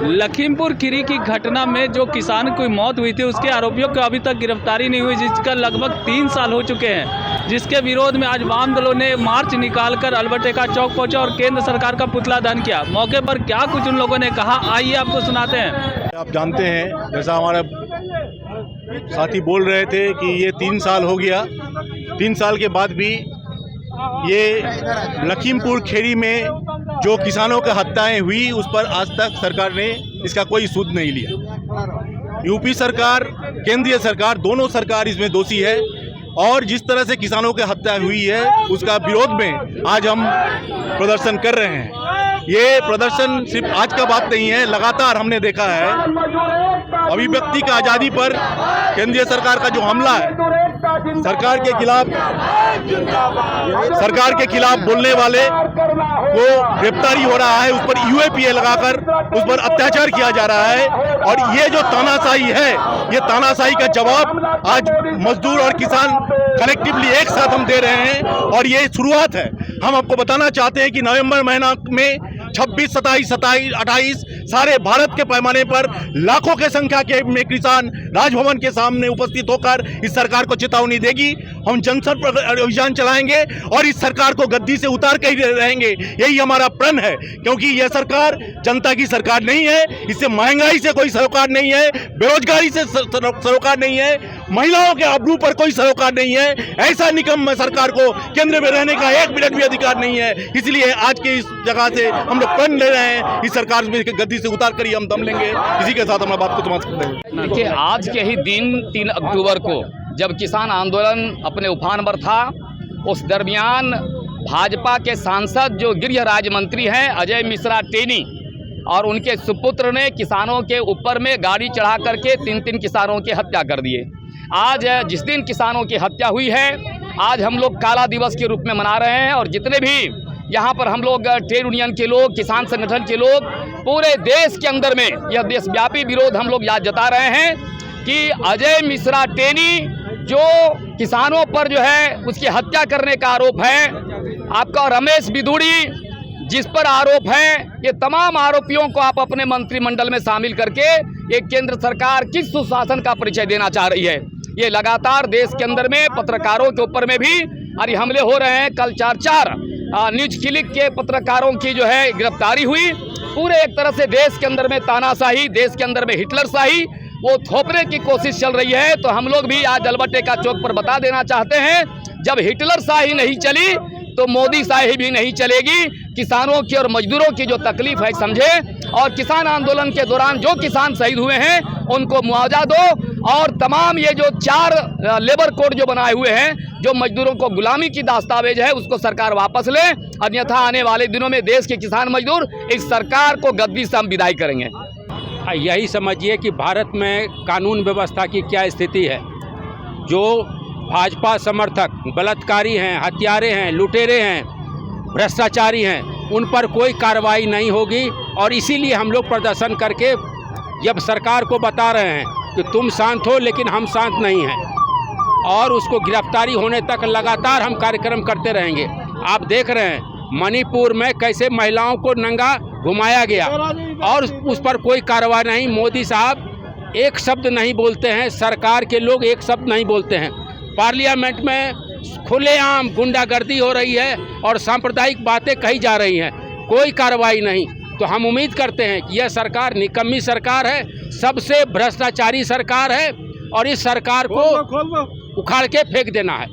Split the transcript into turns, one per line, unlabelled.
लखीमपुर खीरी की घटना में जो किसान की मौत हुई थी उसके आरोपियों को अभी तक गिरफ्तारी नहीं हुई, जिसका लगभग 3 साल हो चुके हैं, जिसके विरोध में आज वाम दलों ने मार्च निकालकर अल्बर्ट एक्का चौक पहुंचा और केंद्र सरकार का पुतला दहन किया। मौके पर क्या कुछ उन लोगों ने कहा, आइए आपको सुनाते हैं।
आप जानते हैं, जैसा हमारे साथी बोल रहे थे कि ये 3 साल हो गया, 3 साल के बाद भी ये लखीमपुर खीरी में जो किसानों की हत्याएं हुई उस पर आज तक सरकार ने इसका कोई सूद नहीं लिया। यूपी सरकार, केंद्रीय सरकार, दोनों सरकार इसमें दोषी है और जिस तरह से किसानों की हत्या हुई है उसका विरोध में आज हम प्रदर्शन कर रहे हैं। ये प्रदर्शन सिर्फ आज का बात नहीं है, लगातार हमने देखा है अभिव्यक्ति का आज़ादी पर केंद्रीय सरकार का जो हमला है, सरकार के खिलाफ बोलने वाले को गिरफ्तारी हो रहा है, उस पर यूएपीए लगाकर उस पर अत्याचार किया जा रहा है। और ये जो तानाशाही है, ये तानाशाही का जवाब आज मजदूर और किसान कलेक्टिवली एक साथ हम दे रहे हैं और ये शुरुआत है। हम आपको बताना चाहते हैं कि नवंबर महीना में 26, 27, 28 सारे भारत के पैमाने पर लाखों के संख्या के में किसान राजभवन के सामने उपस्थित होकर इस सरकार को चेतावनी देगी। हम जनसंपर्क अभियान चलाएंगे और इस सरकार को गद्दी से उतार कर ही रहेंगे, यही हमारा प्रण है। क्योंकि यह सरकार जनता की सरकार नहीं है, इससे महंगाई से कोई सरोकार नहीं है, बेरोजगारी से सरोकार नहीं है, महिलाओं के आबरू पर कोई सरोकार नहीं है। ऐसा निकम्म सरकार को केंद्र में रहने का 1 मिनट भी अधिकार नहीं है। इसलिए आज के इस जगह से हम लोग प्रण ले रहे हैं, इस सरकार में गद्दी से उतार कर ही हम दम लेंगे। इसी के साथ हम बात को समाप्त करते हैं।
देखिए, आज के ही दिन 3 अक्टूबर को जब किसान आंदोलन अपने उफान पर था, उस दरमियान भाजपा के सांसद जो गृह राज्य मंत्री हैं अजय मिश्रा टेनी और उनके सुपुत्र ने किसानों के ऊपर में गाड़ी चढ़ा करके 3 किसानों की हत्या कर दिए। आज जिस दिन किसानों की हत्या हुई है, आज हम लोग काला दिवस के रूप में मना रहे हैं और जितने भी यहाँ पर हम लोग ट्रेड यूनियन के लोग, किसान संगठन के लोग, पूरे देश के अंदर में यह देशव्यापी विरोध हम लोग याद जता रहे हैं कि अजय मिश्रा टेनी जो किसानों पर जो है उसकी हत्या करने का आरोप है, आपका रमेश बिदुड़ी जिस पर आरोप है, ये तमाम आरोपियों को आप अपने मंत्रिमंडल में शामिल करके ये केंद्र सरकार किस सुशासन का परिचय देना चाह रही है। ये लगातार देश के अंदर में पत्रकारों के ऊपर में भी अरे हमले हो रहे हैं। कल 4 न्यूज क्लिक के पत्रकारों की जो है गिरफ्तारी हुई। पूरे एक तरह से देश के अंदर में तानाशाही, देश के अंदर में हिटलर शाही वो थोपने की कोशिश चल रही है। तो हम लोग भी आज अल्बर्ट एक्का चौक पर बता देना चाहते हैं, जब हिटलर शाही नहीं चली तो मोदी शाही भी नहीं चलेगी। किसानों की और मजदूरों की जो तकलीफ है समझे, और किसान आंदोलन के दौरान जो किसान शहीद हुए हैं उनको मुआवजा दो, और तमाम ये जो 4 लेबर कोड जो बनाए हुए हैं, जो मजदूरों को गुलामी की दस्तावेज है, उसको सरकार वापस ले, अन्यथा आने वाले दिनों में देश के किसान मजदूर इस सरकार को गद्दी से हम विदाई करेंगे।
यही समझिए कि भारत में कानून व्यवस्था की क्या स्थिति है। जो भाजपा समर्थक बलात्कारी हैं, हत्यारे हैं, लुटेरे हैं, भ्रष्टाचारी हैं, उन पर कोई कार्रवाई नहीं होगी। और इसीलिए हम लोग प्रदर्शन करके जब सरकार को बता रहे हैं कि तुम शांत हो, लेकिन हम शांत नहीं हैं और उसको गिरफ्तारी होने तक लगातार हम कार्यक्रम करते रहेंगे। आप देख रहे हैं मणिपुर में कैसे महिलाओं को नंगा घुमाया गया और उस पर कोई कार्रवाई नहीं। मोदी साहब एक शब्द नहीं बोलते हैं, सरकार के लोग एक शब्द नहीं बोलते हैं। पार्लियामेंट में खुलेआम गुंडागर्दी हो रही है और सांप्रदायिक बातें कही जा रही हैं, कोई कार्रवाई नहीं। तो हम उम्मीद करते हैं कि यह सरकार निकम्मी सरकार है, सबसे भ्रष्टाचारी सरकार है और इस सरकार को उखाड़ के फेंक देना है।